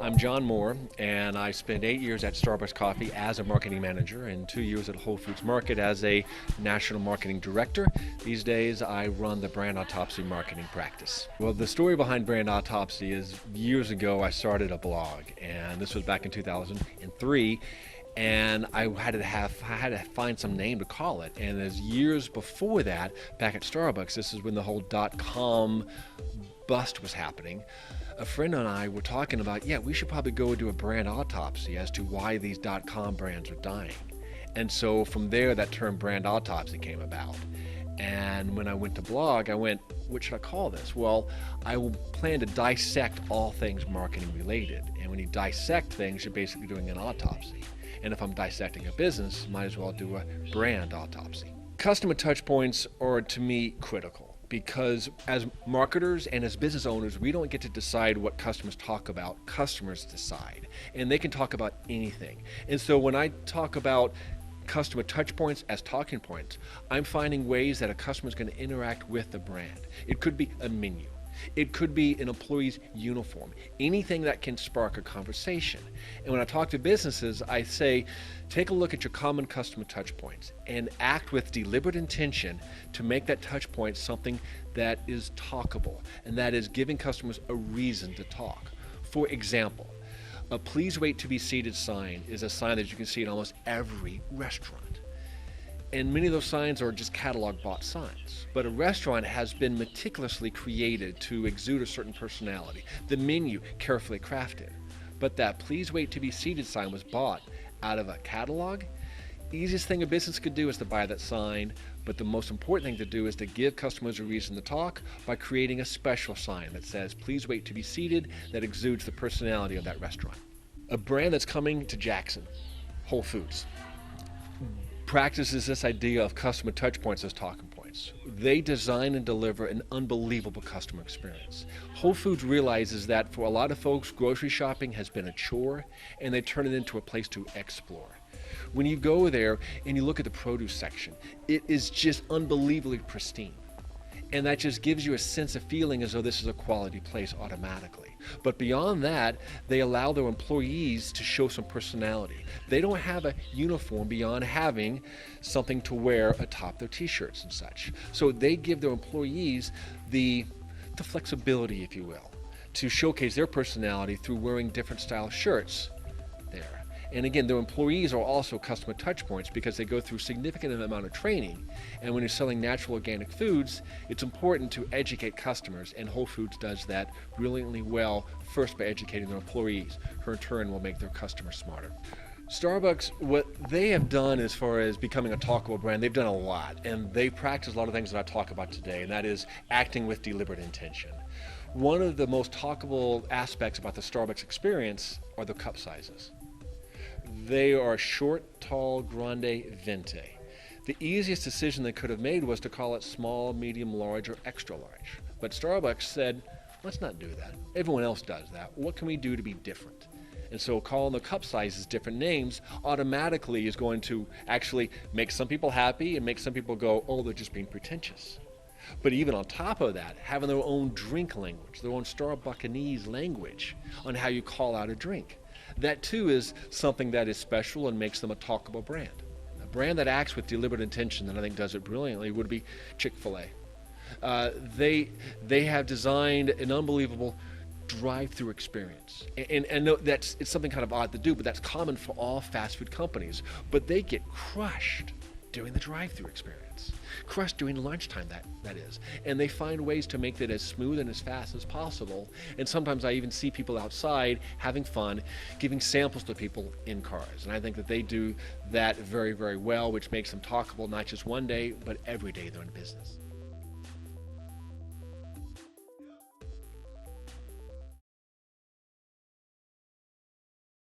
I'm John Moore, and I spent 8 years at Starbucks Coffee as a marketing manager and 2 years at Whole Foods Market as a national marketing director. These days, I run the Brand Autopsy marketing practice. Well, the story behind Brand Autopsy is years ago, I started a blog, and this was back in 2003. And I had to find some name to call it. And as years before that, back at Starbucks, this is when the whole .com bust was happening. A friend and I were talking about, we should probably go do a brand autopsy as to why these .com brands are dying. And so from there, that term brand autopsy came about. And when I went to blog, I went, what should I call this? Well, I will plan to dissect all things marketing related. And when you dissect things, you're basically doing an autopsy. And if I'm dissecting a business, might as well do a brand autopsy. Customer touch points are, to me, critical because as marketers and as business owners, we don't get to decide what customers talk about. Customers decide, and they can talk about anything. And so when I talk about customer touch points as talking points, I'm finding ways that a customer is going to interact with the brand. It could be a menu. It could be an employee's uniform, anything that can spark a conversation. And when I talk to businesses, I say, take a look at your common customer touch points and act with deliberate intention to make that touch point something that is talkable, and that is giving customers a reason to talk. For example, a please wait to be seated sign is a sign that you can see in almost every restaurant. And many of those signs are just catalog bought signs. But a restaurant has been meticulously created to exude a certain personality. The menu carefully crafted. But that please wait to be seated sign was bought out of a catalog. Easiest thing a business could do is to buy that sign, but the most important thing to do is to give customers a reason to talk by creating a special sign that says, please wait to be seated, that exudes the personality of that restaurant. A brand that's coming to Jackson, Whole Foods, practices this idea of customer touch points as talking points. They design and deliver an unbelievable customer experience. Whole Foods realizes that for a lot of folks, grocery shopping has been a chore, and they turn it into a place to explore. When you go there and you look at the produce section, it is just unbelievably pristine. And that just gives you a sense of feeling as though this is a quality place automatically. But beyond that, they allow their employees to show some personality. They don't have a uniform beyond having something to wear atop their t-shirts and such. So they give their employees the flexibility, if you will, to showcase their personality through wearing different style shirts there. And again, their employees are also customer touch points because they go through significant amount of training. And when you're selling natural organic foods, it's important to educate customers, and Whole Foods does that brilliantly well, first by educating their employees, who in turn will make their customers smarter. Starbucks, what they have done as far as becoming a talkable brand, they've done a lot, and they practice a lot of things that I talk about today, and that is acting with deliberate intention. One of the most talkable aspects about the Starbucks experience are the cup sizes. They are short, tall, grande, venti. The easiest decision they could have made was to call it small, medium, large, or extra large. But Starbucks said, let's not do that. Everyone else does that. What can we do to be different? And so calling the cup sizes different names automatically is going to actually make some people happy and make some people go, oh, they're just being pretentious. But even on top of that, having their own drink language, their own Starbuckanese language on how you call out a drink. That too is something that is special and makes them a talkable brand. A brand that acts with deliberate intention and I think does it brilliantly would be Chick-fil-A. They have designed an unbelievable drive-through experience. And no, it's something kind of odd to do, but that's common for all fast food companies. But they get crushed doing the drive-through experience. Crushed during lunchtime, that is. And they find ways to make that as smooth and as fast as possible. And sometimes I even see people outside having fun, giving samples to people in cars. And I think that they do that very, very well, which makes them talkable not just one day, but every day they're in business.